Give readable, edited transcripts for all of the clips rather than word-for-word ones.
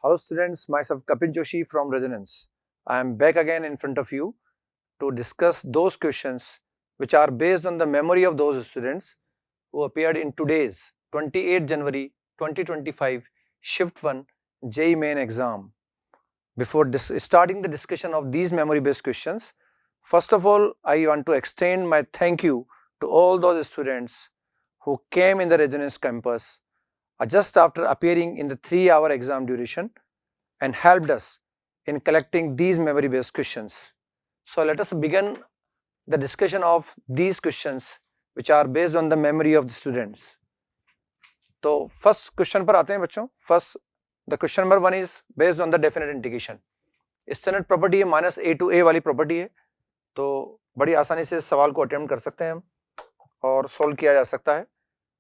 Hello students, myself Kapil Joshi from Resonance. I am back again in front of you to discuss those questions which are based on the memory of those students who appeared in today's 28 January 2025 Shift 1 JEE Main exam. Before starting the discussion of these memory based questions, first of all I want to extend my thank you to all those students who came in the Resonance campus just after appearing in the 3-hour exam duration and helped us in collecting these memory based questions. So let us begin the discussion of these questions which are based on the memory of the students. तो first question पर आते हैं बच्चों. First the question number 1 is based on the definite integration. Standard property है minus A to ए वाली property है, तो बड़ी आसानी से इस सवाल को अटेम्प्ट कर सकते हैं हम और सोल्व किया जा सकता है.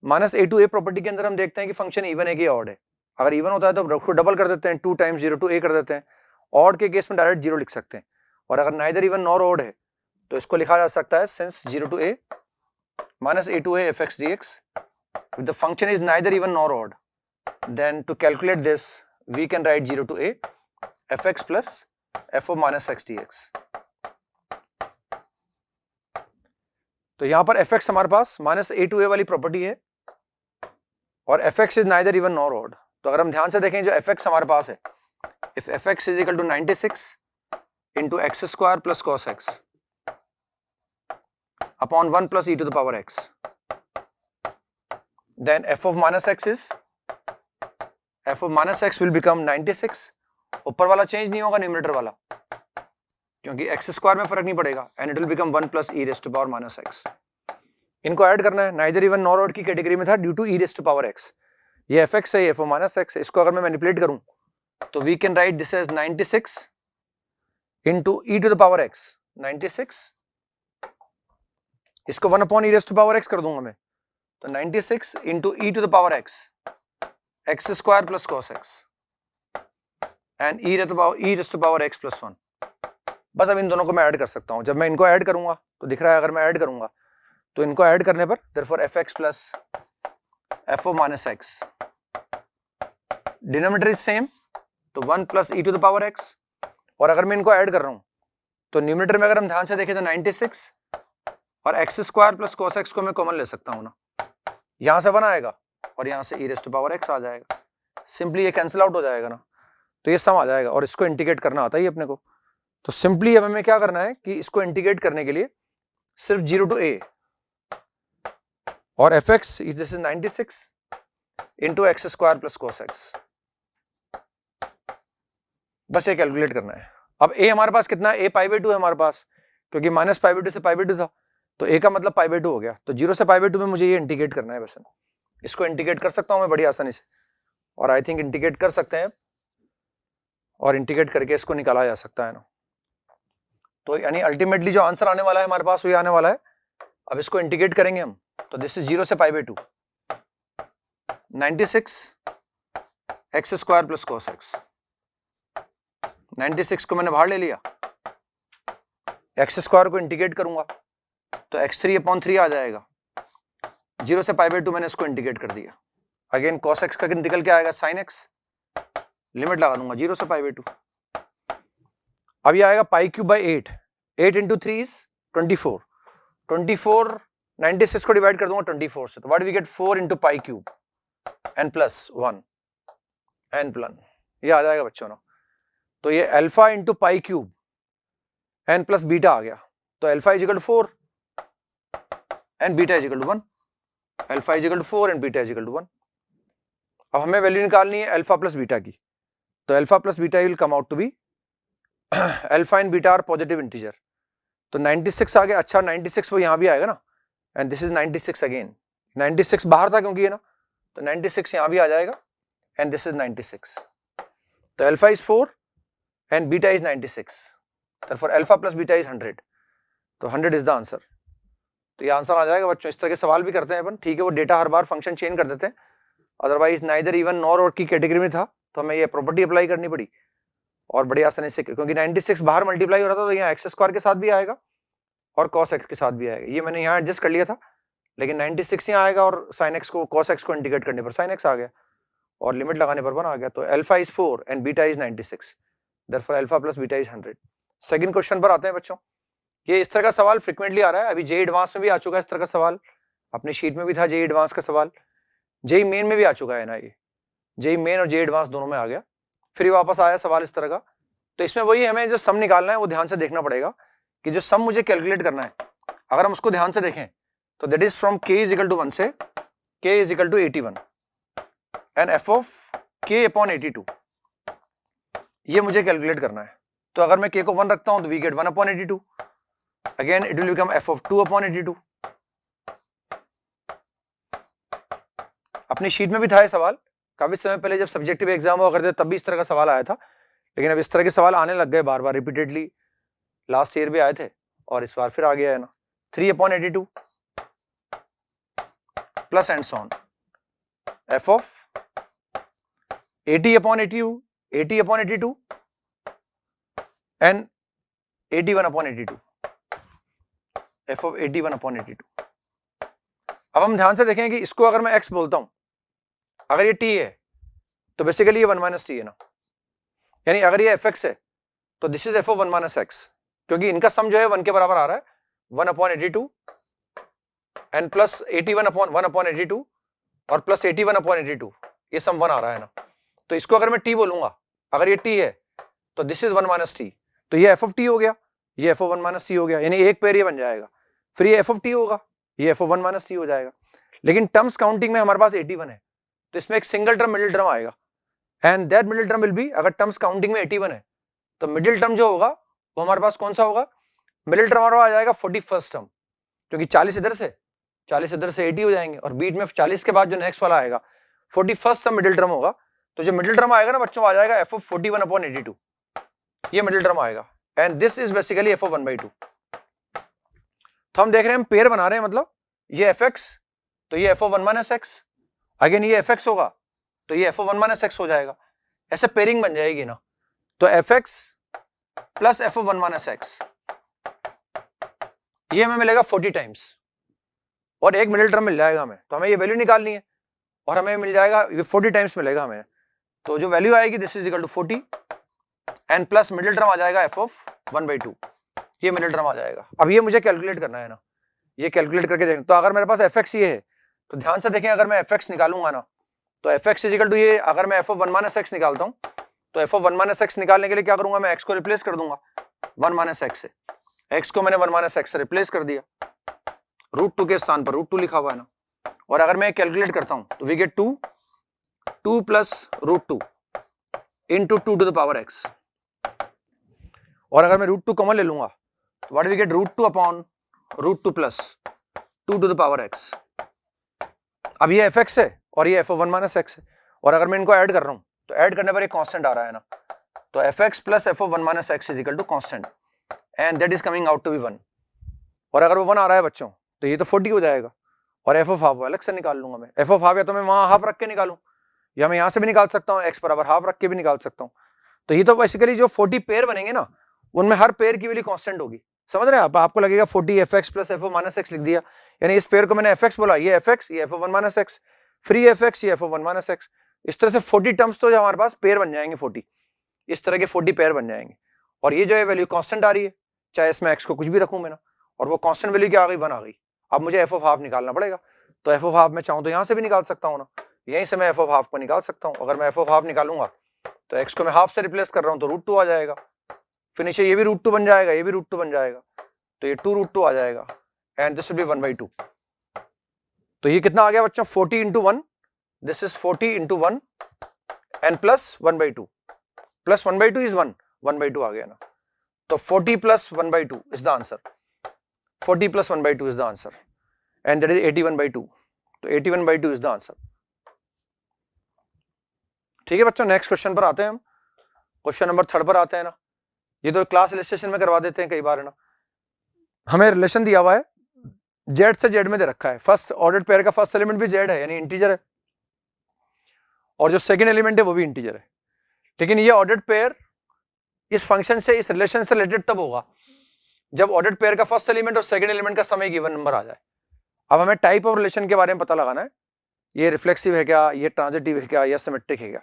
Minus A to A property के अंदर हम देखते हैं कि फंक्शन इवन है कि ऑड है. अगर इवन होता है तो उसको डबल कर देते हैं, 2 टाइम्स 0 टू ए कर देते हैं. ऑड के केस में डायरेक्ट 0 लिख सकते हैं. और अगर नाइदर इवन नॉर ऑड है तो इसको लिखा जा सकता है since 0 to A minus a to a fx dx. If the function is neither even nor odd, then to calculate this we can write 0 to a fx plus f of minus x dx. तो यहां पर fx हमारे पास minus a to a वाली property है और fx is neither even nor odd. तो अगर हम ध्यान से देखें जो fx हमारे पास है, if fx is equal to 96 into x square plus cos x upon 1 plus e to the power x, then f of minus x will become 96. ऊपर वाला चेंज नहीं होगा, न्यूमरेटर वाला, क्योंकि x स्क्वायर में फर्क नहीं पड़ेगा, and it will become 1 plus e raised to power minus x. इनको ऐड करना है. नाइदर इवन नॉर ऑड की कैटेगरी में था due to e raised to power x. ये fx है, ये f of minus x है. इसको अगर मैं मैनिपुलेट करूं तो we can write this as 96 into e to the power x. 96, इसको 1 upon e raised to power x कर दूंगा मैं, तो 96 into e to the power x, x square plus cos x and e raised to power x plus 1. बस अब इन दोनों को मैं ऐड कर सकता हूं. जब मैं इनको ऐड करूंगा तो दिख रहा है, अगर मैं ऐड करूंगा तो इनको ऐड करने पर therefore fx plus f of minus x, denominator is same, तो 1 plus e to the power x. और अगर मैं इनको ऐड कर रहा हूं तो न्यूमरेटर में अगर हम ध्यान से देखें तो 96 और x square plus cos x को मैं कॉमन ले सकता हूं ना. यहां से 1 आएगा और यहां से e raised to power x आ जाएगा. सिंपली ये कैंसिल आउट हो जाएगा ना, तो ये सम आ जाएगा. और इसको इंटीग्रेट करना आता है अपने को. तो सिंपली अब हमें क्या करना है कि इसको इंटीग्रेट करने के लिए सिर्फ 0 टू a और fx is this is 96 into x square plus cos x. बस ये कैलकुलेट करना है. अब a हमारे पास कितना है, a π/2 है हमारे पास, क्योंकि माइनस π/2 से π/2 था, तो a का मतलब π/2 हो गया. तो 0 से π/2 में मुझे ये इंटीग्रेट करना है. बस इसको इंटीग्रेट कर सकता हूं मैं बड़ी आसानी से, और आई थिंक इंटीग्रेट कर सकते हैं, और इंटीग्रेट करके इसको निकाला जा सकता है ना. तो यानी अल्टीमेटली जो आंसर आने वाला है हमारे पास वो ये आने वाला है. अब इसको इंटीग्रेट करेंगे हम, तो दिस इज 0 से π/2, 96 x square plus cos x. 96 को मैंने बाहर ले लिया, x स्क्वायर को इंटीग्रेट करूंगा तो x3/3 आ जाएगा. 0 से π/2 मैंने इसको इंटीग्रेट कर दिया. अगेन cos x का निकल के आएगा sin x, लिमिट लगा दूंगा 0 से π/2. अब ये आएगा π3/8. 8 into 3 is 24. 24 96 को डिवाइड कर दूंगा 24 से, तो what we gate 4 into π³ n plus 1 n plus 1. ये आ जाएगा बच्चों ना. तो ये alpha into π³ n plus beta आ गया. तो alpha is equal to 4 and beta is equal to 1. Alpha is equal to 4 and beta is equal to 1. अब हमें वैल्यू निकालनी है अल्फा प्लस बीटा की. तो alpha plus beta will come out to be alpha and beta are positive integer. तो 96 आ गया. अच्छा 96 वो यहां भी आएगा ना, एंड दिस इज 96 अगेन. 96 बाहर था क्योंकि ये ना, तो 96 यहां भी आ जाएगा एंड दिस इज 96. तो alpha is 4 and beta is 96. therefore alpha plus beta is 100. तो 100 इज द आंसर. तो ये आंसर आ जाएगा बच्चों. इस तरह के सवाल भी करते हैं अपन, ठीक है. वो डेटा हर बार फंक्शन चेंज कर देते हैं, otherwise neither even nor odd की कैटेगरी में था तो हमें ये प्रॉपर्टी अप्लाई करनी पड़ी, और बड़ी आसानी से, क्योंकि 96 बाहर मल्टीप्लाई हो रहा था तो यहाँ x स्क्वायर के साथ भी आएगा और cos x के साथ भी आएगा. ये मैंने यहाँ एडजस्ट कर लिया था, लेकिन 96 यहाँ आएगा और sin x को cos x को इंटीग्रेट करने पर sin x आ गया. और लिमिट लगाने पर 1 आ गया। तो alpha is 4 and beta is 96, therefore alpha plus beta is 100। Second question पर आते हैं बच्चों। ये इस तरह का सवाल फ्रिक्वेंटली आ रहा है, अभी जेई एडवांस में भी आ चुका है इस तरह का सवाल, अपनी शीट में भी था जेई एडवांस का सवाल, जेई मेन में भी आ चुका है ना, ये जेई मेन और जेई एडवांस दोनों में आ गया, फिर वापस आया सवाल इस तरह का। तो इसमें वही हमें जो सम निकालना है वो ध्यान से देखना पड़ेगा कि जो सम मुझे कैलकुलेट करना है, अगर हम उसको ध्यान से देखें तो that is from k is equal to 1 से k is equal to 81 and f of k upon 82, ये मुझे कैलकुलेट करना है। तो अगर मैं k को 1 रखता हूं तो we get 1 upon 82, again it will become f of 2 upon 82। अपनी शीट में भी था ये सवाल, काफी समय पहले जब सब्जेक्टिव एग्जाम हुआ करते तब भी इस तरह का सवाल आया था, लेकिन अब इस तरह के सवाल आने लग गए बार बार रिपीटेडली, लास्ट ईयर भी आए थे और इस बार फिर आ गया है ना। 3 upon 82 plus and so on, f of 80 upon 82 and 81 upon 82, f of 81 upon 82। अब हम ध्यान से देखें कि इसको अगर मैं x बोलता हूं, अगर ये t है तो बेसिकली ये 1 माइनस टी है ना, यानी अगर ये fx है तो this is f of 1 minus x, क्योंकि इनका सम जो है 1 के बराबर आ रहा है, 1 upon 82 and plus 81 upon 1 upon 82 और प्लस 81 अपॉन 82, ये सम 1 आ रहा है ना। तो इसको अगर मैं t बोलूंगा, अगर ये t है तो दिस इज 1 माइनस टी, तो ये f ऑफ t हो गया, ये f ऑफ 1 माइनस टी हो गया, यानी एक पेयर ये बन जाएगा, फिर ये f ऑफ t होगा, ये f ऑफ 1 माइनस टी हो जाएगा। लेकिन टर्म्स काउंटिंग में हमारे पास 81 है, तो इसमें एक सिंगल टर्म मिडिल टर्म आएगा and that middle term will be, अगर टर्म्स काउंटिंग में 81 है तो मिडिल टर्म जो होगा वो हमारे पास कौन सा होगा, मिडिल टर्म हमारा आ जाएगा 41st टर्म, क्योंकि 40 इधर से 80 हो जाएंगे और बीच में 40 के बाद जो नेक्स्ट वाला आएगा 41st टर्म मिडिल टर्म होगा। तो जो मिडिल टर्म आएगा ना बच्चों, आ जाएगा f ऑफ 41 अपॉन 82, ये मिडिल टर्म आएगा and this is basically f of 1/2। तो हम देख रहे हैं हम पेयर बना रहे हैं, मतलब ये fx तो ये f of 1 minus x, again ये fx होगा तो ये f ऑफ 1 माइनस x हो जाएगा, ऐसे पेयरिंग बन जाएगी ना। तो fx plus f of 1 minus x, ये हमें मिलेगा 40 टाइम्स और एक मिडिल टर्म मिल जाएगा हमें, तो हमें ये वैल्यू निकालनी है और हमें मिल जाएगा ये 40 टाइम्स मिलेगा हमें। तो जो वैल्यू आएगी this is equal to 40 and plus middle term आ जाएगा f ऑफ 1/2, ये मिडिल टर्म आ जाएगा। अब ये मुझे कैलकुलेट करना है ना, ये कैलकुलेट करके देखें। तो अगर मेरे पास fx ये है तो ध्यान से देखें, अगर मैं fx निकालूंगा ना तो fx इज इक्वल टू ये, अगर मैं f ऑफ 1 माइनस x निकालता हूं तो f ऑफ 1 माइनस x निकालने के लिए क्या करूंगा, मैं x को रिप्लेस कर दूंगा 1 माइनस x से, x को मैंने 1 माइनस x से रिप्लेस कर दिया, √2 के स्थान पर √2 लिखा हुआ है ना। और अगर मैं कैलकुलेट करता हूं तो we get 2 plus √2 into 2 to the power x, और अगर मैं √2 कॉमन ले लूंगा तो what we get √2 upon √2 plus 2 to the power x। अब ये fx है और ये f ऑफ 1 माइनस x है, और अगर मैं इनको ऐड कर रहा हूं तो ऐड करने पर एक कांस्टेंट आ रहा है ना, तो fx plus f of 1 minus x is equal to constant and that is coming out to be 1, और अगर वो 1 आ रहा है बच्चों तो ये तो 40 हो जाएगा, और f ऑफ हाफ अलग से निकाल लूंगा मैं, f ऑफ हाफ या तो मैं वहां हाफ रख के निकालूं या मैं यहां से भी निकाल सकता हूं, x बराबर हाफ रख के भी निकाल सकता हूं। तो ये तो बेसिकली जो 40 पेयर बनेंगे ना उनमें हर पेयर की वैल्यू कांस्टेंट होगी, समझ रहे हैं आप, आपको लगेगा 40 fx plus f of minus x लिख दिया, यानी इस पेयर को मैंने fx बोला, ये fx ये f of 1 minus x, free fx ये f ऑफ 1 माइनस x, इस तरह से 40 टर्म्स तो हमारे पास पेयर बन जाएंगे, 40 इस तरह के 40 पेयर बन जाएंगे। और ये जो है वैल्यू कांस्टेंट आ रही है, चाहे इसमें x को कुछ भी रखूं मैं ना, और वो कांस्टेंट वैल्यू क्या आ गई, 1 आ गई। अब मुझे f ऑफ हाफ निकालना पड़ेगा, तो f ऑफ हाफ मैं चाहूं तो यहां से भी निकाल सकता हूं ना, यहीं से मैं f ऑफ हाफ को निकाल सकता हूं। अगर मैं f ऑफ हाफ निकालूंगा तो x को मैं हाफ से रिप्लेस कर रहा हूं तो √2 आ जाएगा, फिर नीचे ये भी √2 बन जाएगा, ये भी √2 बन जाएगा, तो ये 2√2 आ जाएगा एंड दिस विल बी 1/2। तो ये कितना आ गया बच्चों, 40 into 1, this is 40 into 1 and plus 1/2, plus 1/2 is 1/2 आ गया ना। तो 40 plus 1/2 is the answer, 40 plus 1/2 is the answer and that is 81/2, तो 81/2 इज द आंसर। ठीक है बच्चों, नेक्स्ट क्वेश्चन पर आते हैं हम, क्वेश्चन नंबर 3 पर आते हैं ना। ये तो क्लास इलस्ट्रेशन में करवा देते हैं कई बार है ना। हमें रिलेशन दिया हुआ है, z से z में दे रखा है, फर्स्ट ऑर्डर्ड पेयर का फर्स्ट एलिमेंट भी z है यानी इंटीजर है, और जो सेकंड एलिमेंट है वो भी इंटीजर है। लेकिन ये ऑर्डर्ड पेयर इस फंक्शन से, इस रिलेशन से रिलेटेड तब होगा जब ऑर्डर्ड पेयर का फर्स्ट एलिमेंट और सेकंड एलिमेंट का सम एक इवन नंबर आ जाए। अब हमें टाइप ऑफ रिलेशन के बारे में पता लगाना है। ये रिफ्लेक्सिव है क्या, ये ट्रांजिटिव है क्या, या सिमेट्रिक है क्या।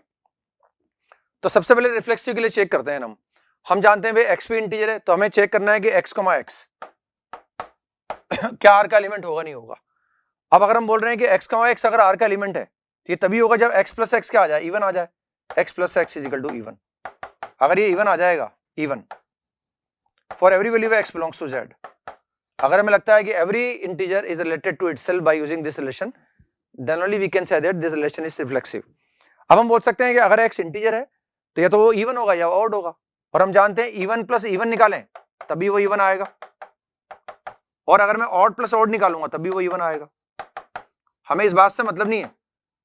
तो सबसे पहले रिफ्लेक्सिव के लिए चेक करते हैं हम जानते हैं भाई एक्स भी इंटीजर है, तो हमें चेक करना है कि एक्स कमा एक्स क्या आर का एलिमेंट होगा नहीं होगा। अब अगर हम बोल रहे हैं कि एक्स कमा एक्स अगर आर का एलिमेंट है तो ये तभी होगा जब एक्स प्लस एक्स क्या आ जाए, इवन आ जाए, X plus X is equal to even. अगर ये इवन आ जाएगा, even for every value X belongs to Z, अगर हमें लगता है कि every integer is related to itself by using this relation, then only we can say that this relation is reflexive. अब हम बोल सकते हैं कि अगर एक्स इंटीजर है तो या तो वो इवन होगा या ऑड होगा, और हम जानते हैं इवन प्लस इवन निकालें तभी वो इवन आएगा, और अगर मैं ऑड प्लस ऑड निकालूंगा तभी वो इवन आएगा। हमें इस बात से मतलब नहीं है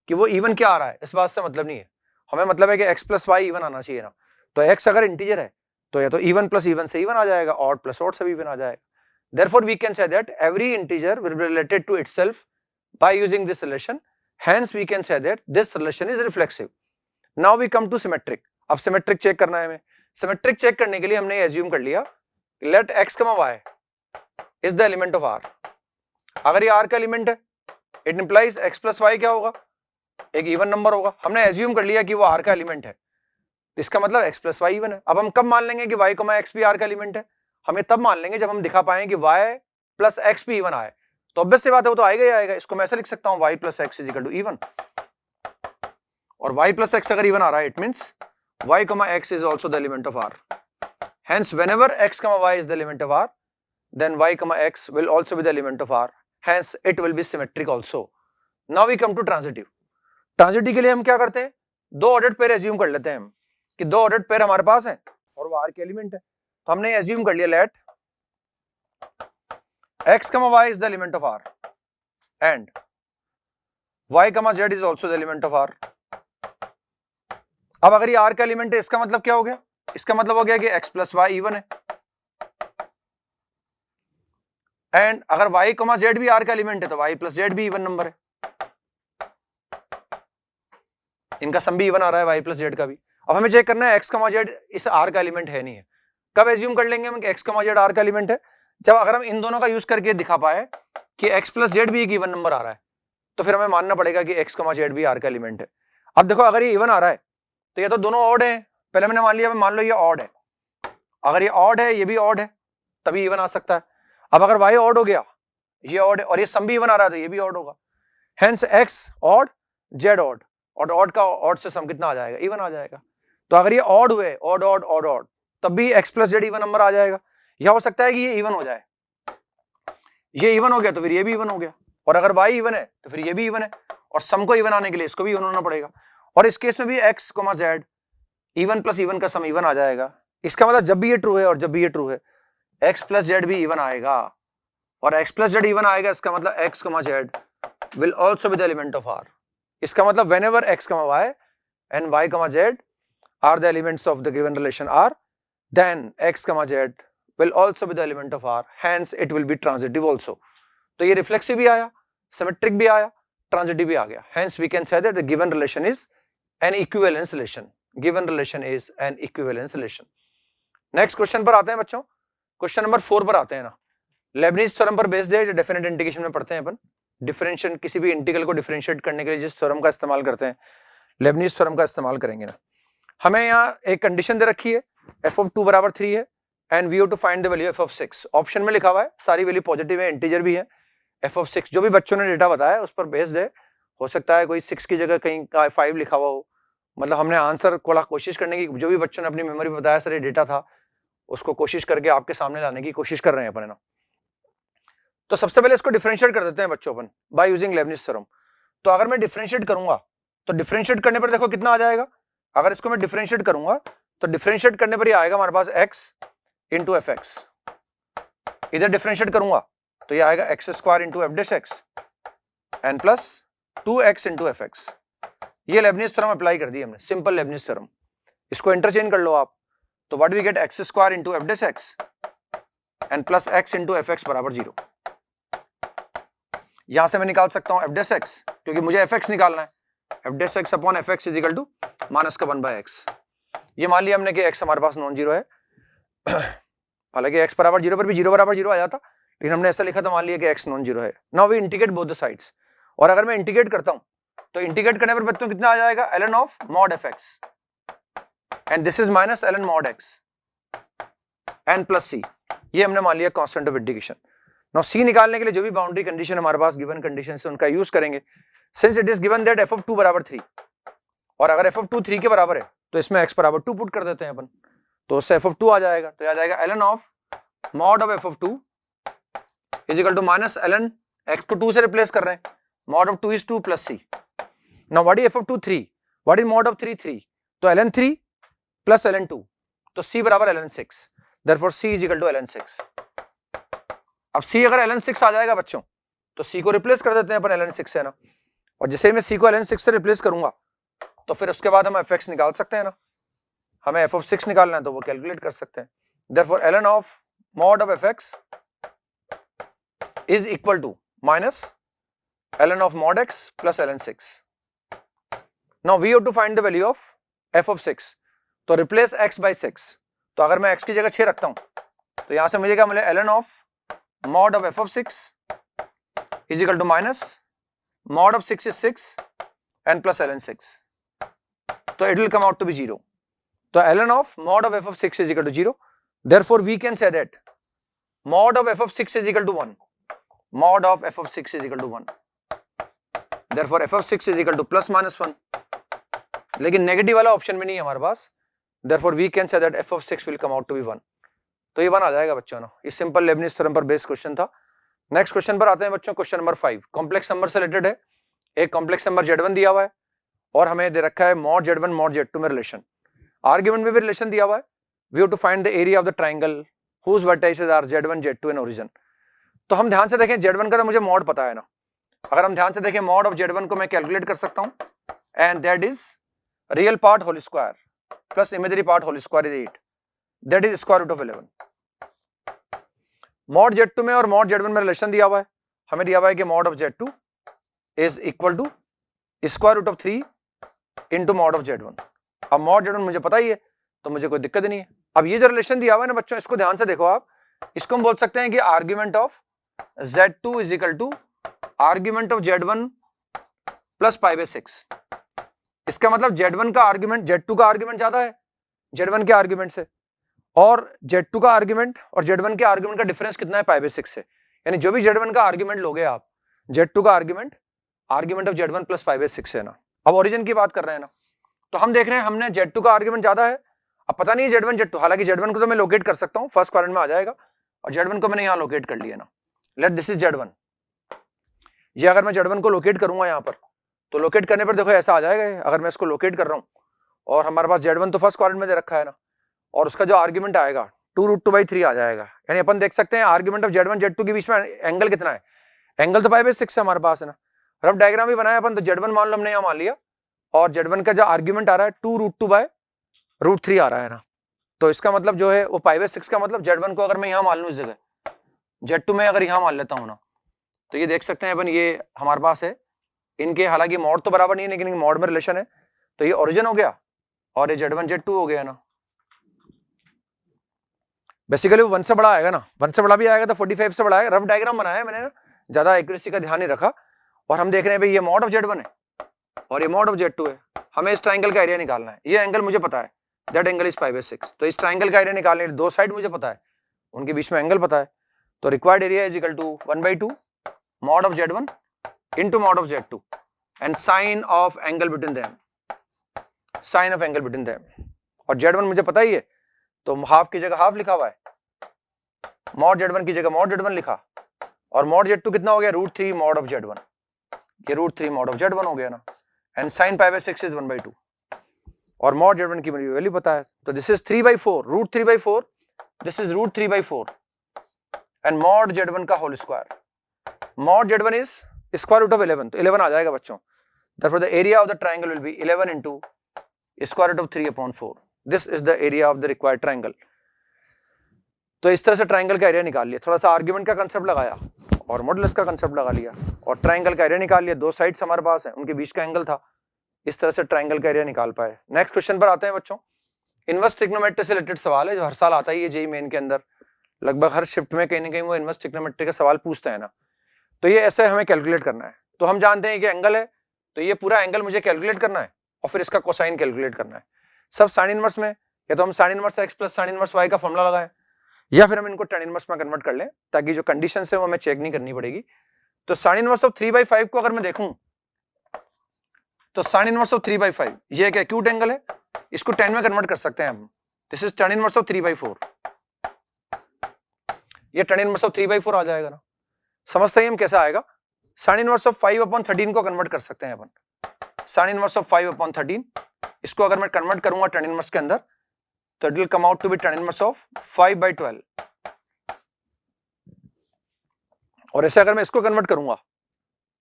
कि वो इवन क्या आ रहा है, इस बात से मतलब नहीं है, हमें मतलब है कि एक्स प्लस वाई इवन आना चाहिए ना। तो एक्स अगर इंटीजर है तो या तो इवन प्लस इवन से इवन आ जाएगा, ऑड प्लस ऑड से भी इवन आ जाएगा। Therefore we can say that every integer will be related to itself by using this relation, hence we can say that this relation is reflexive. Now we come to symmetric. अब symmetric check करना है हमें। symmetric check करने के लिए हमने assume कर लिया let x, y is the element of R. अगर ये R का एलिमेंट है it implies x plus y क्या होगा, एक इवन नंबर होगा। हमने assume कर लिया कि वो R का एलिमेंट है, इसका मतलब x plus y इवन है। अब हम कब मान लेंगे कि y, x भी R का एलिमेंट है, हमें तब मान लेंगे जब हम दिखा पाए कि y प्लस एक्स भी इवन आए। तो ऑब्वियस सी बात है वो तो आएगा ही आएगा। इसको मैं ऐसे लिख सकता हूं y plus X is equal to even, और y प्लस एक्स अगर इवन आ रहा है it means y comma x is also the element of R। Hence whenever x comma y is the element of R, then y comma x will also be the element of R, hence it will be symmetric also. Now we come to transitive. Transitive के लिए हम क्या करते हैं, दो ordered pair assume कर लेते हैं हम कि दो ऑर्डर्ड पेयर हमारे पास है और वो R के एलिमेंट है। तो हमने एज्यूम कर लिया late x, y is the element of R and y, z is also the element of R. अब अगर ये R का एलिमेंट है इसका मतलब क्या हो गया, इसका मतलब हो गया कि x plus y इवन है, एंड अगर y, z भी R का एलिमेंट है तो y plus z भी इवन नंबर है, इनका सम भी इवन आ रहा है y plus z का भी। अब हमें चेक करना है x, z इस R का एलिमेंट है नहीं है। कब एज्यूम कर लेंगे हम कि x, z R का एलिमेंट है, जब अगर हम इन दोनों का यूज करके दिखा पाए कि x प्लस जेड भी एक इवन नंबर आ रहा है, तो फिर हमें मानना पड़ेगा कि x, z भी R का एलिमेंट है। अब देखो अगर ये इवन आ रहा है तो ये तो दोनों ऑड है, पहले मैंने मान लिया, मान लो ये ऑड है, अगर ये ऑड है ये भी ऑड है तभी इवन आ सकता है। अब अगर y ऑड हो गया, ये ऑड है और ये सम भी इवन आ रहा है तो ये भी ऑड होगा, hence x odd z odd, और ऑड का ऑड से सम कितना आ जाएगा, इवन आ जाएगा। तो अगर ये ऑड हुए, ऑड ऑड ऑड ऑड, तब भी x plus Z even number आ जाएगा। या हो सकता है कि ये इवन हो जाए, ये इवन हो गया तो फिर ये भी इवन हो गया, और अगर y इवन है तो फिर ये भी इवन है, और सम को इवन आने के लिए इसको भी इवन होना पड़ेगा। और इस केस में भी x, z even plus even का सम इवन आ जाएगा। इसका मतलब जब भी ये ट्रू है और जब भी ये ट्रू है x प्लस जेड भी इवन आएगा, और x प्लस जेड इवन आएगा इसका मतलब x, z will also be the element of R। इसका मतलब whenever x, y and y, z are the elements of the given relation R, then x, z will also be the element of R, hence it will be transitive also. तो ये reflexive भी आया, symmetric भी आया, transitive भी आ गया, hence we can say that the given relation is an equivalence relation. Given relation is an equivalence relation. Next question पर आते हैं बच्चों, क्वेश्चन नंबर 4 पर आते हैं ना। लेबनीज थ्योरम पर बेस्ड है, जो डेफिनेट इंटीग्रेशन में पढ़ते हैं अपन, डिफरेंशिएशन किसी भी इंटीग्रल को डिफरेंशिएट करने के लिए जिस थ्योरम का इस्तेमाल करते हैं, लेबनीज थ्योरम का इस्तेमाल करेंगे ना। हमें यहाँ एक कंडीशन दे रखी है, f of 2 बराबर 3 है and we have to find the value f of 6। Option में लिखा हुआ है सारी वैल्यू पॉजिटिव है, इंटीजर भी है। f of 6 जो भी बच्चों ने डेटा बताया उस पर बेस्ड है, हो सकता है कोई 6 की जगह कहीं 5 लिखा हुआ हो, मतलब हमने आंसर को कोशिश करने की, जो भी बच्चों ने अपनी मेमोरी में बताया सर ये डेटा था, उसको कोशिश करके आपके सामने लाने की कोशिश कर रहे हैं अपन ना। तो सबसे पहले इसको डिफरेंशिएट कर देते हैं बच्चों अपन बाय यूजिंग लेबनीज थ्योरम। तो अगर मैं डिफरेंशिएट करूंगा तो डिफरेंशिएट करने पर देखो कितना आ जाएगा, अगर इसको मैं डिफरेंशिएट करूंगा तो डिफरेंशिएट करने पर ये आएगा हमारे पास x इंटू एफ एक्स। इधर डिफरेंशिएट करूंगा तो ये आएगा X square into F dash X N plus 2x into F X. ये लेबनीज थ्योरम अप्लाई कर दी हमने, सिंपल लेबनीज थ्योरम। इसको इंटरचेंज कर लो आप, तो what we get X square into F dash X N plus x into F X बराबर 0। यहां से मैं निकाल सकता हूं एफ डैश एक्स, क्योंकि मुझे एफ एक्स निकालना है, f dash x upon f x is equal to minus का 1/x। ये मान लिया हमने कि x हमारे पास नॉन जीरो है, हालांकि x बराबर 0 पर भी 0 बराबर 0 आ जाता, लेकिन हमने ऐसा लिखा था, मान लिया कि x नॉन जीरो है। Now we integrate both the sides, और अगर मैं इंटीग्रेट करता हूं तो इंटीग्रेट करने पर बच्चों कितना आ जाएगा, ln of mod F X, and this is minus ln mod X N plus C, ये हमने मान लिया constant of integration. Now C निकालने के लिए जो भी बाउंड्री कंडीशन हमारे पास गिवन कंडीशन से उनका यूज करेंगे। Since it is given that F of 2 बराबर 3, और अगर एफ ऑफ 2 3 के बराबर है तो इसमें x बराबर 2 पुट कर देते हैं अपन, तो उससे एफ ऑफ 2 आ जाएगा, तो आ जाएगा ln of mod of f of 2 is equal to minus ln x को 2 से रिप्लेस कर रहे हैं, mod of 2 is 2 plus c. Now what is f of 2 3, what is mod of 3 3, तो ln 3 प्लस ln 2, तो c बराबर ln 6, therefore c is equal to ln 6। अब c अगर ln 6 आ जाएगा बच्चों तो c को रिप्लेस कर देते हैं अपन ln 6 से ना, और जैसे मैं c को ln 6 से रिप्लेस करूंगा तो फिर उसके बाद हम fx निकाल सकते हैं ना, हमें f of 6 निकालना है तो वो कैलकुलेट कर सकते हैं। therefore ln of mod of fx is equal to minus ln of mod x plus ln 6। now we have to find the value of f of 6, तो रिप्लेस x by 6, तो अगर मैं x की जगह 6 रखता हूं तो यहां से मुझे क्या मिले, ln of mod of f of 6 is equal to minus mod of 6 is 6 and plus ln 6, तो it will come out to be 0, तो ln of mod of f of 6 is equal to 0, therefore we can say that mod of f of 6 is equal to 1, mod of f of 6 is equal to 1, therefore f of 6 is equal to plus minus 1, लेकिन negative वाला option में नहीं है हमारे पास, therefore we can say that f of 6 will come out to be 1, तो ये 1 आ जाएगा बच्चों ना। ये सिंपल लेबनिज थ्योरम पर बेस्ड क्वेश्चन था। नेक्स्ट क्वेश्चन पर आते हैं बच्चों, क्वेश्चन नंबर 5, कॉम्प्लेक्स नंबर से रिलेटेड है। एक कॉम्प्लेक्स नंबर Z1 दिया हुआ है और हमें दे रखा है मॉड Z1 मॉड Z2 में रिलेशन, आर्ग्यूमेंट में भी रिलेशन दिया हुआ है। We have to find the area of the triangle whose vertices are Z1 Z2 and origin. तो हम ध्यान से देखें, Z1 का तो मुझे मॉड पता है ना, अगर हम ध्यान से देखें मॉड ऑफ Z1 को मैं कैलकुलेट कर सकता हूं, and that is real part whole square plus imaginary part whole square is 8, that is square root of 11। Mod Z2 में और मॉड Z1 में रिलेशन दिया हुआ है, हमें दिया हुआ है कि mod of Z2 is equal to square root of 3 into mod of Z1। अब मॉड Z1 मुझे पता ही है तो मुझे कोई दिक्कत नहीं है। अब ये जो रिलेशन दिया हुआ है ना बच्चों, इसको ध्यान से देखो आप, इसको हम बोल सकते हैं कि argument of Z2 is equal to argument of Z1 plus pi by 6। इसका मतलब Z1 का आर्ग्यूमेंट Z2 का आर्ग्यूमेंट ज्यादा है Z1 के आर्ग्यूमेंट से, और Z2 का आर्ग्यूमेंट और Z1 के आर्ग्यूमेंट का डिफरेंस कितना है, पाई बाय 6 से। यानी जो भी Z1 का आर्ग्यूमेंट लोगे आप, Z2 का argument of Z1 plus pi by 6 है ना। अब ओरिजिन की बात कर रहे हैं ना, तो हम देख रहे हैं हमने Z2 का आर्ग्यूमेंट ज्यादा है, अब पता नहीं है Z1 Z2, हालांकि Z1 को तो मैं लोकेट कर सकता हूं, फर्स्ट क्वाड्रेंट में आ जाएगा, और Z1 को मैंने यहां लोकेट कर लिया ना। लेट दिस इज Z1, ये अगर मैं Z1 को लोकेट करूंगा यहाँ पर, तो लोकेट करने पर देखो ऐसा आ जाएगा। अगर मैं इसको लोकेट कर रहा हूँ और हमारे पास Z1 तो फर्स्ट क्वाड्रेंट में दे रखा है ना, और उसका जो आर्ग्यूमेंट आएगा 2√2/3 आ जाएगा। यानी अपन देख सकते हैं आर्ग्यूमेंट ऑफ Z1 Z2 के बीच में एंगल कितना है, एंगल तो पाई बाय 6 है हमारे पास है ना। रफ डायग्राम भी बनाया अपन, तो Z1 मान लो हमने यहाँ मान लिया, और Z1 का जो आर्ग्यूमेंट आ रहा है 2√2/√3 आ रहा है ना, तो इसका मतलब जो है वो पाई बाय 6 का मतलब Z1 को अगर मैं यहाँ मान लूँ इस जगह, Z2 में अगर यहाँ मान लेता हूँ ना, तो ये देख सकते हैं अपन, ये हमारे पास है इनके, हालांकि मॉड तो बराबर नहीं है लेकिन मॉड में रिलेशन है, तो ये ओरिजिन हो गया और ये Z1 Z2 हो गया ना। बेसिकली वो 1 से बड़ा आएगा ना, 1 से बड़ा भी आएगा तो 45 से बड़ा आएगा। रफ डायग्राम बनाया है मैंने ना, ज्यादा एक्यूरेसी का ध्यान नहीं रखा, और हम देख रहे हैं भाई ये मॉड ऑफ Z1 है और ये मॉड ऑफ Z2 है। हमें इस ट्राइंगल का एरिया निकालना है, ये एंगल मुझे पता है, that angle is pi by 6, तो इस ट्राइंगल का एरिया निकालने के लिए दो साइड मुझे पता है, उनके बीच में एंगल पता है, तो required area is equal to 1/2 mod of Z1 into mod of Z2 and sine of angle between them, sine of angle between them. और Z1 मुझे पता ही है, तो हाफ की जगह हाफ लिखा हुआ है, मॉड Z1 की जगह मॉड Z1 लिखा, और मॉड Z2 कितना हो गया, √3 मॉड ऑफ Z1, ये √3 मॉड ऑफ Z1 हो गया ना, and sine pi by 6 is 1/2, और मॉड Z1 की वैल्यू पता है, तो this is 3/4, √3/4, this is √3/4, and mod Z1 का whole square, mod Z1 is square root of 11, तो 11 आ जाएगा बच्चों। therefore the area of the triangle will be 11 into square root of 3/4, this is the area of the required triangle। तो इस तरह से triangle का area निकाल लिया, थोड़ा सा आर्ग्यूमेंट का कंसेप्ट लगाया और मॉडुलस का कंसेप्ट लगा लिया, और ट्राइंगल का एरिया निकाल लिया, दो साइड्स हमारे पास है, उनके बीच का एंगल था, इस तरह से ट्राइंगल का एरिया निकाल पाए। नेक्स्ट क्वेश्चन पर आते हैं बच्चों, इनवर्स ट्रिग्नोमेट्री से रिलेटेड सवाल है, जो हर साल आता ही है जेईई मेन के अंदर, लगभग हर शिफ्ट में कहीं ना कहीं वो इनवर्स ट्रिग्नोमेट्री का सवाल पूछते हैं ना, तो ये ऐसे हमें कैलकुलेट करना है। तो हम जानते हैं कि एंगल है, तो ये पूरा एंगल मुझे कैलकुलेट करना है और फिर इसका कोसाइन कैलकुलेट करना है। सब साइन इनवर्स में, या तो हम sine inverse x plus sine inverse y का फॉर्मूला लगाएं, या फिर हम इनको tan इनवर्स में कन्वर्ट कर लें, ताकि जो कंडीशन है वो हमें चेक नहीं करनी पड़ेगी। तो साइन इनवर्स ऑफ 3/5 को अगर मैं देखूं तो साइन इनवर्स ऑफ 3/5 ये एक एक्यूट एंगल है, इसको tan में कन्वर्ट कर सकते हैं हम। This is tan inverse of 3/4, ये tan इनवर्स ऑफ 3/4 आ जाएगा ना। समझते हैं हम कैसा आएगा। साइन इनवर्स ऑफ 5/13 को कन्वर्ट कर सकते हैं अपन। साइन इनवर्स ऑफ 5/13 इसको अगर मैं कन्वर्ट करूंगा tan इनवर्स के अंदर तो it will come out to be tan inverse of 5/12। और ऐसे अगर मैं इसको कन्वर्ट करूंगा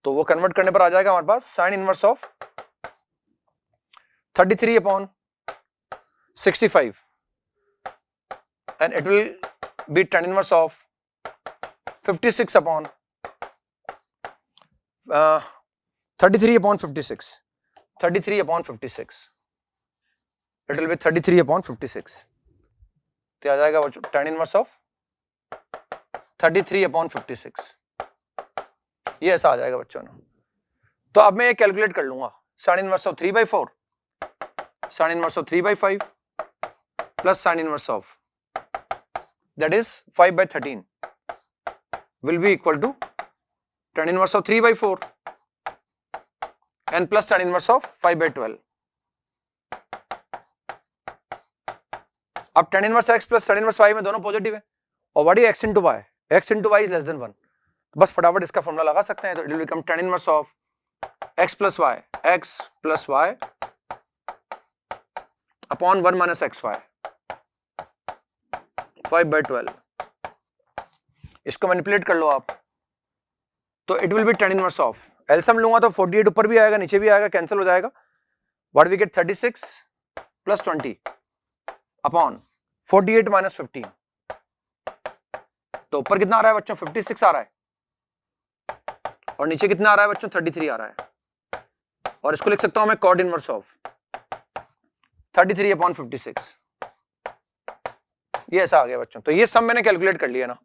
तो वो कन्वर्ट करने पर आ जाएगा हमारे पास sine inverse of 33/65 and it will be tan inverse of 56/33/56 33/56 it will be 33/56। तो आ जाएगा tan इनवर्स ऑफ 33/56, ये ऐसा आ जाएगा बच्चों ने। तो अब मैं ये कैलकुलेट कर लूंगा, sign inverse of 3/4 sign inverse of 3/5 plus sine inverse of that is 5/13 will be equal to tan inverse of 3/4 and plus tan inverse of 5/12। अब tan inverse x plus tan inverse y में दोनों positive है और what is x into y? x into y is less than 1। बस फटाफट इसका formula लगा सकते हैं। तो it will become tan inverse of x plus y upon 1 minus xy 5/12। इसको मैनिपुलेट कर लो आप, तो it will be tan inverse of, LCM लूंगा तो 48 ऊपर भी आएगा नीचे भी आएगा, कैंसिल हो जाएगा। What we get 36 plus 20 upon 48 minus 15। तो ऊपर कितना आ रहा है बच्चों? 56 आ रहा है और नीचे कितना आ रहा है बच्चों? 33 आ रहा है। और इसको लिख सकता हूं मैं कॉट इनवर्स ऑफ 33/56। ये ऐसा आ गया बच्चों। तो ये सम मैंने कैलकुलेट कर लिया ना,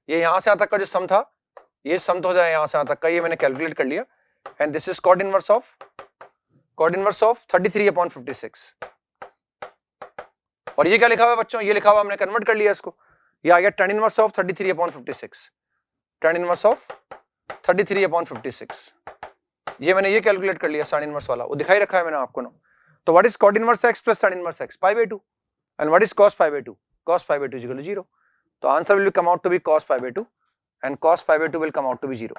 ये यहां से यहां तक का जो सम था ये सम तो हो जाए यहां से यहां तक का, ये मैंने कैलकुलेट कर लिया। And this is cot inverse of 33/56। और ये क्या लिखा हुआ है बच्चों? ये लिखा हुआ हमने कन्वर्ट कर लिया इसको, ये आ गया tan inverse of 33/56 tan inverse of 33/56। ये मैंने ये कैलकुलेट कर लिया साइन इनवर्स वाला, वो दिखाई रखा है मैंने आपको ना। तो what is cot inverse x plus tan inverse x? 5/2 and what is cos 5/2? cos 5/2 is equal to 0। तो answer will come out to be cos 5/2 and cos 5/2 will come out to be 0।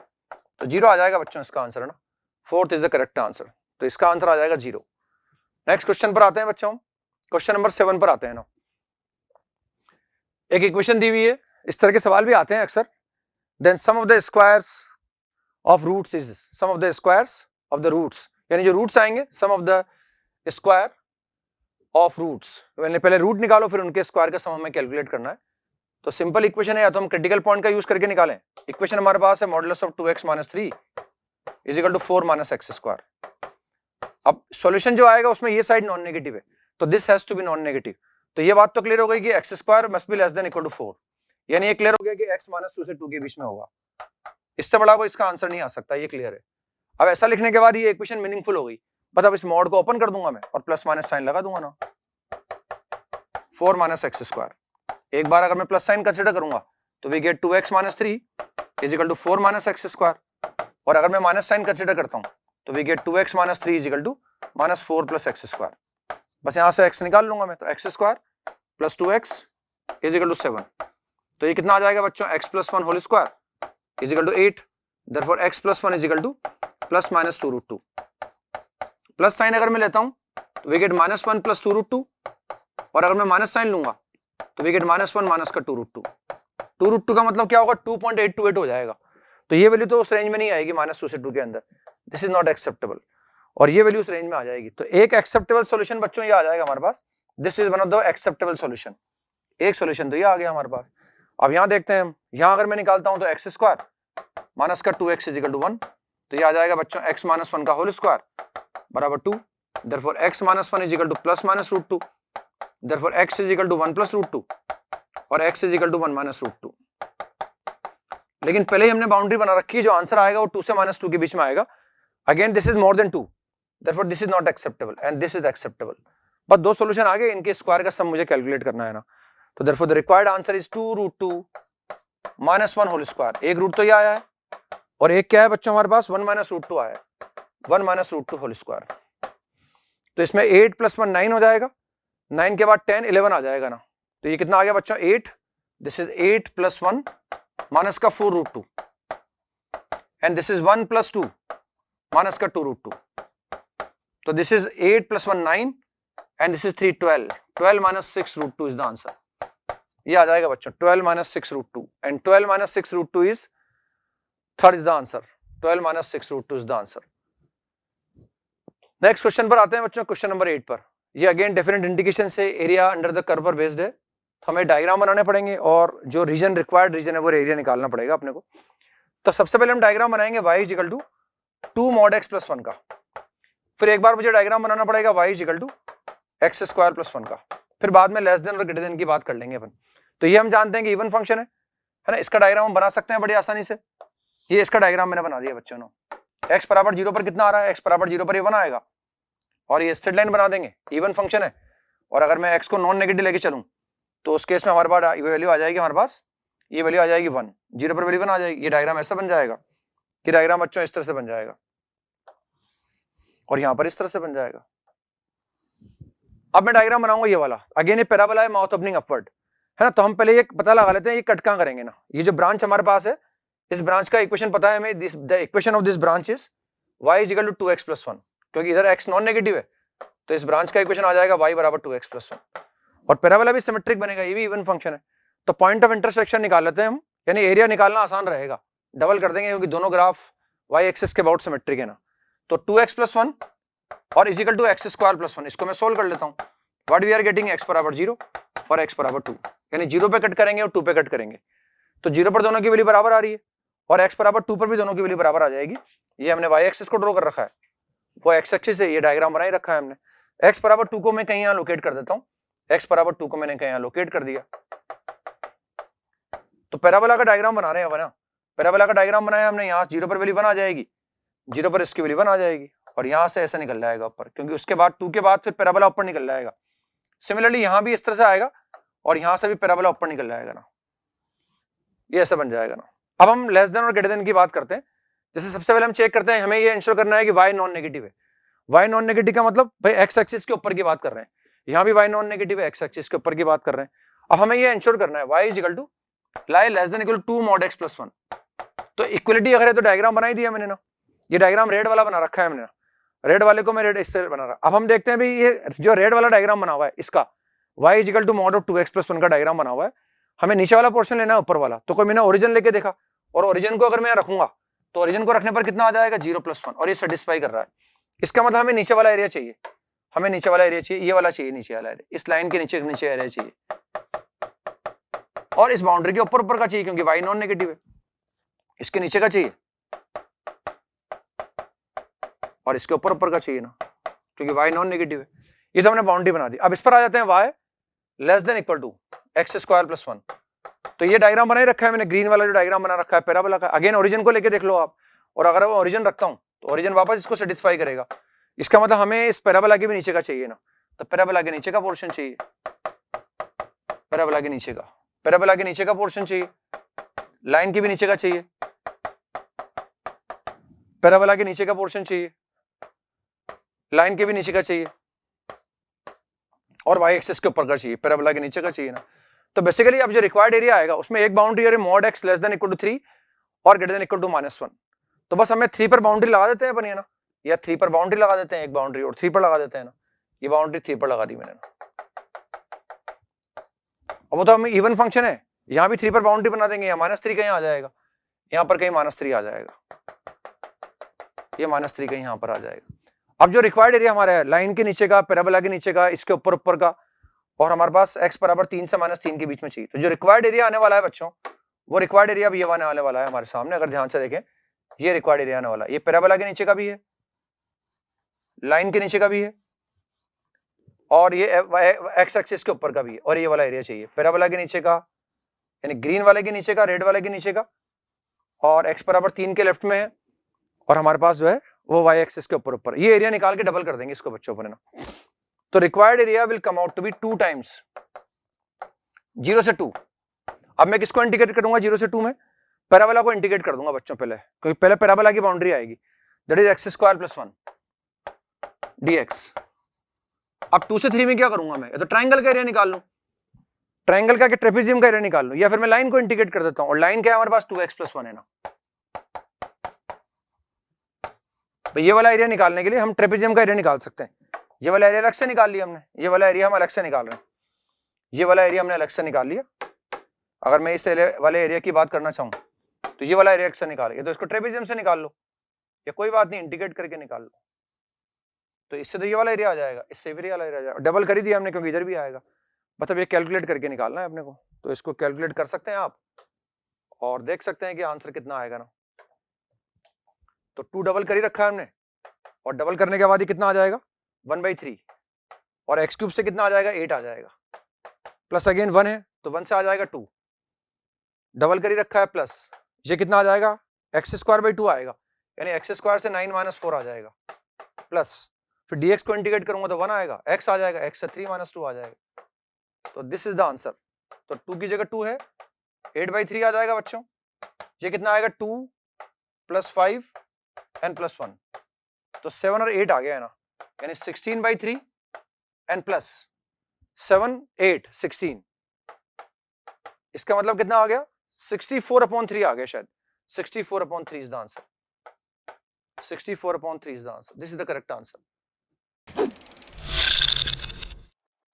तो 0 आ जाएगा बच्चों इसका answer है ना। Fourth is the correct answer, तो इसका answer आ जाएगा 0। नेक्स्ट क्वेश्चन पर आते हैं बच्चों, क्वेश्चन नंबर 7 पर आते हैं ना। एक इक्वेशन दी हुई है, इस तरह के सवाल भी आते हैं अक्सर। Then sum of the squares of roots is sum of the squares of the roots, यानी जो रूट्स आएंगे sum of the square of roots, पहले रूट निकालो फिर उनके स्क्वायर का सम हमें कैलकुलेट करना है। तो सिंपल इक्वेशन है, या तो हम क्रिटिकल पॉइंट का यूज करके निकालें। इक्वेशन हमारे पास है modulus of 2x - 3 is equal to 4 - x²। अब सॉल्यूशन जो आएगा उसमें ये साइड नॉन नेगेटिव है, तो this has to be non negative. तो ये बात तो क्लियर हो गई कि x² must be less than equal to 4, यानी ये क्लियर हो गया कि x - 2 से 2 के बीच में होगा। इससे बड़ा कोई इसका आंसर नहीं आ सकता, ये क्लियर है। अब ऐसा लिखने के बाद ये इक्वेशन मीनिंगफुल हो गई। बस अब इस मॉड को ओपन कर दूंगा मैं और प्लस माइनस साइन लगा दूंगा ना, 4 - x²। एक बार अगर मैं प्लस साइन कंसीडर करूंगा तो we get 2x - 3 is equal to 4 - x²। और अगर मैं माइनस साइन कंसीडर करता हूं तो we get 2x - 3 is equal to -4 + x²। बस यहां से x निकाल लूंगा मैं, तो x² + 2x is equal to 7। तो ये कितना आ जाएगा बच्चों? x + 1 whole square is equal to 8। Therefore x + 1 is equal to +- 2√2। Plus sign अगर मैं लेता हूं तो वी गेट -1 + 2√2, और अगर मैं माइनस साइन लूंगा तो वी गेट -1 - 2√2। 2√2 का मतलब क्या होगा? 2.828 हो जाएगा। तो ये वैल्यू तो उस रेंज में नहीं आएगी -2 से 2 के अंदर, दिस इज नॉट एक्सेप्टेबल। और ये वैल्यू उस रेंज में आ जाएगी। तो एक एक्सेप्टेबल सॉल्यूशन बच्चों ये आ जाएगा हमारे पास, this is one of the acceptable solution. एक सॉल्यूशन तो ये आ गया हमारे पास। अब यहां देखते हैं हम, यहां अगर मैं निकालता हूं तो x² - 2x is equal to 1, तो ये आ जाएगा बच्चों x - 1 का होल स्क्वायर बराबर 2। Therefore x - 1 is equal to +- √2। Therefore x is equal to 1 + √2 और x is equal to 1 - √2। लेकिन पहले ही हमने बाउंड्री बना रखी है, जो आंसर आएगा वो 2 से -2 के बीच में आएगा। Again this is more than 2, therefore this is not acceptable and this is acceptable. बस दो सॉल्यूशन आ गए, इनके स्क्वायर का सम मुझे कैलकुलेट करना है ना, तो therefore the required answer is 2√2 minus 1 whole square. एक रूट तो ये आया है और एक क्या है बच्चों हमारे पास 1 minus √2 आया है, 1 minus √2 होल स्क्वायर. तो इसमें 8 + 1 9 हो जाएगा, 9 के बाद 10 11 आ जाएगा ना, तो ये कितना आ गया बच्चों 8. दिस इज 8 + 1 माइनस का 4√2 एंड दिस इज 1 + 2 माइनस का 2√2. तो this is 8 + 1 9 and this is 3 12. 12 - 6√2 is the answer. ये आ जाएगा बच्चों 12 - 6√2 and 12 - 6√2 is third is the answer. 12 - 6√2 is the answer. Next question पर आते हैं बच्चों, क्वेश्चन नंबर 8 पर. ये अगेन डिफरेंट इंडिकेशन से एरिया अंडर द कर्व पर बेस्ड है, तो हमें डायग्राम बनाने पड़ेंगे और जो रीजन रिक्वायर्ड रीजन है वो एरिया निकालना पड़ेगा अपने को. तो सबसे पहले हम डायग्राम बनाएंगे y = 2 mod x + 1 का. फिर एक बार मुझे डायग्राम बनाना पड़ेगा y = x² + 1 का. फिर बाद में लेस देन और ग्रेटर देन की बात कर लेंगे अपन. तो ये हम जानते हैं कि इवन फंक्शन है ना, इसका डायग्राम हम बना सकते हैं बड़ी आसानी से. ये इसका डायग्राम मैंने बना दिया बच्चों ने. x = 0 पर कितना आ रहा है, x = 0 पर ये 1 आएगा और ये स्ट्रेट लाइन बना देंगे, इवन फंक्शन है. और अगर मैं x को नॉन नेगेटिव लेके चलूं तो उस केस में हमारे पास ये वैल्यू आ जाएगी, हमारे पास ये वैल्यू आ जाएगी 1. 0 पर वैल्यू 1 आ जाएगी. ये डायग्राम ऐसा बन जाएगा कि डायग्राम बच्चों इस तरह से बन जाएगा और यहां पर इस तरह से बन जाएगा. अब मैं डायग्राम बनाऊंगा ये वाला. अगेन ये पैराबोला है, माउथ ओपनिंग अपवर्ड है ना. तो हम पहले ये पता लगा लेते हैं ये कट कहां करेंगे ना. ये जो ब्रांच हमारे पास है, इस ब्रांच का इक्वेशन पता है हमें. The equation of this branch is y = 2x + 1, क्योंकि इधर x नॉन नेगेटिव है तो इस ब्रांच का इक्वेशन आ जाएगा y = 2x + 1. और पैराबोला भी सिमेट्रिक बनेगा, ये भी इवन फंक्शन है. तो पॉइंट ऑफ इंटरसेक्शन निकाल लेते हैं हम, यानी एरिया निकालना आसान रहेगा. डबल कर देंगे क्योंकि दोनों ग्राफ y एक्सिस के अबाउट सिमेट्रिक है ना. तो 2x + 1 और = x² + 1, इसको मैं सोल्व कर लेता हूं. What we are getting, x = 0 और x = 2, यानी 0 पे कट करेंगे और 2 पे कट करेंगे. तो 0 पर दोनों की वैल्यू बराबर आ रही है और x = 2 पर भी दोनों की वैल्यू बराबर आ जाएगी. ये हमने y एक्सिस को ड्रॉ कर रखा है, वो x एक्सिस है, ये डायग्राम बना ही रखा है हमने. x = 2 को मैं कहीं यहां लोकेट कर देता हूं. x = 2 को मैंने कहीं यहां लोकेट कर दिया. तो पैराबोला का डायग्राम बना रहे हैं ना. पैराबोला का डायग्राम बनाया हमने, यहां 0 पर वैल्यू 1 आ जाएगी, 0 पर इसकी वैल्यू 1 आ जाएगी और यहां से ऐसा निकल जाएगा ऊपर, क्योंकि उसके बाद 2 के बाद फिर पैराबोला ऊपर निकल जाएगा. सिमिलरली यहां भी इस तरह से आएगा और यहां से भी पैराबोला ऊपर निकल जाएगा ना. ये ऐसा बन जाएगा ना. अब हम लेस देन और ग्रेटर देन की बात करते हैं. जैसे सबसे पहले हम चेक करते हैं, हमें ये इंश्योर करना है कि y नॉन नेगेटिव है. y नॉन नेगेटिव का मतलब भाई x एक्सिस के ऊपर की बात कर रहे हैं, यहां भी y नॉन नेगेटिव है, x एक्सिस के ऊपर की बात कर रहे हैं. अब हमें ये इंश्योर करना है y = lie less than equal to 2 mod x + 1. तो इक्वलिटी अगर है तो डायग्राम बना ही दिया मैंने ना. ये डायग्राम रेड वाला बना रखा है मैंने ना, रेड वाले को मैं रेड इस तरह बना रहा. अब हम देखते हैं भाई ये जो रेड वाला डायग्राम बना हुआ है, इसका y = mod of 2x + 1 का डायग्राम बना हुआ है. हमें नीचे वाला पोर्शन लेना है, ऊपर वाला. तो कोई मैंने ओरिजिन लेके देखा और ओरिजिन को अगर मैं रखूंगा तो ओरिजिन को रखने पर कितना आ जाएगा 0 + 1 और ये सेटिस्फाई कर रहा है. इसका मतलब हमें नीचे वाला एरिया चाहिए, हमें नीचे वाला एरिया चाहिए, ये वाला चाहिए, नीचे वाला एरिया, इस लाइन के नीचे एरिया चाहिए और इस बाउंड्री के ऊपर का चाहिए क्योंकि y नॉन नेगेटिव है. इसके नीचे का चाहिए और इसके ऊपर का चाहिए ना, क्योंकि y नॉन नेगेटिव है. ये तो हमने बाउंड्री बना दी. अब इस पर आ जाते हैं y <= x² + 1. तो ये डायग्राम बना ही रखा है मैंने, ग्रीन वाला जो डायग्राम बना रखा है पैराबोला का. अगेन ओरिजिन को लेके देख लो आप, और अगर वो ओरिजिन रखता हूं तो ओरिजिन वापस इसको सेटिस्फाई करेगा. इसका मतलब हमें इस पैराबोला के भी नीचे का चाहिए ना, तो पैराबोला के नीचे का पोर्शन चाहिए, पैराबोला के नीचे का, पैराबोला के नीचे का पोर्शन चाहिए, लाइन के भी नीचे का चाहिए, पैराबोला के नीचे का पोर्शन चाहिए, लाइन के भी नीचे का चाहिए और y एक्सिस के ऊपर का चाहिए, पैराबोला के नीचे का चाहिए ना. तो बेसिकली अब जो रिक्वायर्ड एरिया आएगा उसमें एक बाउंड्री है mod x <= 3 और greater than -1. तो बस हमें 3 पर बाउंड्री लगा देते हैं अपन, ये ना, या 3 पर बाउंड्री लगा देते हैं, एक बाउंड्री और 3 पर लगा देते हैं ना. ये बाउंड्री 3 पर लगा दी मैंने ना. अब वो तो हमें इवन फंक्शन है, यहां भी 3 पर बाउंड्री बना देंगे, यहाँ -3 कहीं आ जाएगा, यहाँ पर कहीं -3 आ जाएगा, ये -3 कहीं यहाँ पर आ जाएगा. अब जो रिक्वायर्ड एरिया हमारा है लाइन के नीचे का, पैराबोला के नीचे का, इसके ऊपर का, और हमारे पास x = 3 से -3 के बीच में चाहिए. तो जो रिक्वायर्ड एरिया आने वाला है बच्चों, वो रिक्वायर्ड एरिया भी ये आने वाला है हमारे सामने. अगर ध्यान से देखें, ये रिक्वायर्ड एरिया आने वाला है. ये पैराबोला के नीचे का भी है, लाइन के नीचे का भी है, और ये x एक्सिस के ऊपर का भी है, और ये वाला एरिया चाहिए पैराबोला के नीचे का, यानी ग्रीन वाले के नीचे का, रेड वाले के नीचे का, और x = 3 के लेफ्ट में है, और हमारे पास जो है वो वाई एक्सिस के ऊपर ऊपर, ये एरिया निकाल के डबल कर देंगे इसको बच्चों पर, है ना। तो required area will come out to be 2 times 0 से 2। अब मैं किसको इंटीग्रेट करूंगा 0 से 2 में? पैराबोला को इंटीग्रेट कर दूंगा बच्चों पहले, क्योंकि पहले पैराबोला की बाउंड्री आएगी, that is x square plus 1 dx। अब 2 से 3 में क्या करूंगा मैं? या तो ट्राइंगल का एरिया निकाल लूं, ट्राइंगल का ट्रेपेजियम का एरिया निकाल लूं, या फिर मैं लाइन को इंटीग्रेट कर देता हूं, और लाइन क्या है हमारे पास 2x प्लस 1 है ना। तो ये वाला एरिया निकालने के लिए हम ट्रेपेजियम का एरिया निकाल सकते हैं। ये वाला एरिया अलग से निकाल लिया हमने, ये वाला एरिया हम अलग से निकाल रहे हैं, ये वाला एरिया हमने अलग से निकाल लिया। अगर मैं इस वाले एरिया की बात करना चाहूँ तो ये वाला एरिया अलग से निकाल लिया, तो इसको ट्रेपेजियम से निकाल लो, या कोई बात नहीं इंटीग्रेट करके निकाल लो। तो इससे तो ये वाला एरिया आ जाएगा, इससे भी ये वाला एरिया आ जाएगा, डबल कर ही दिया हमने क्योंकि इधर भी आएगा, मतलब ये कैलकुलेट करके निकालना है अपने को। तो इसको कैलकुलेट कर सकते हैं आप और देख सकते हैं कि आंसर कितना आएगा ना। तो 2 डबल कर ही रखा है हमने, और डबल करने के बाद ही कितना आ जाएगा 1/3, और एक्स क्यूब से कितना आ जाएगा 8 आ जाएगा, प्लस अगेन 1 है तो 1 से आ जाएगा 2, डबल कर ही रखा है, प्लस ये कितना आ जाएगा एक्स स्क्वायर बाई 2 आएगा, यानी एक्स स्क्वायर से 9 माइनस 4 आ जाएगा, प्लस फिर dx को इंटीग्रेट करूंगा तो 1 आएगा, x आ जाएगा, x से 3 माइनस 2 आ जाएगा। तो दिस इज द आंसर। तो 2 की जगह 2 है, 8/3 आ जाएगा बच्चों, ये कितना आएगा 2 प्लस 5 एंड प्लस 1, तो 7 और 8 आ गया है ना, यानी 16/3 एंड प्लस 7 8 16, इसका मतलब कितना आ गया 64/3 आ गया शायद, 64/3 is the answer, 64/3 is the answer, this is the correct answer.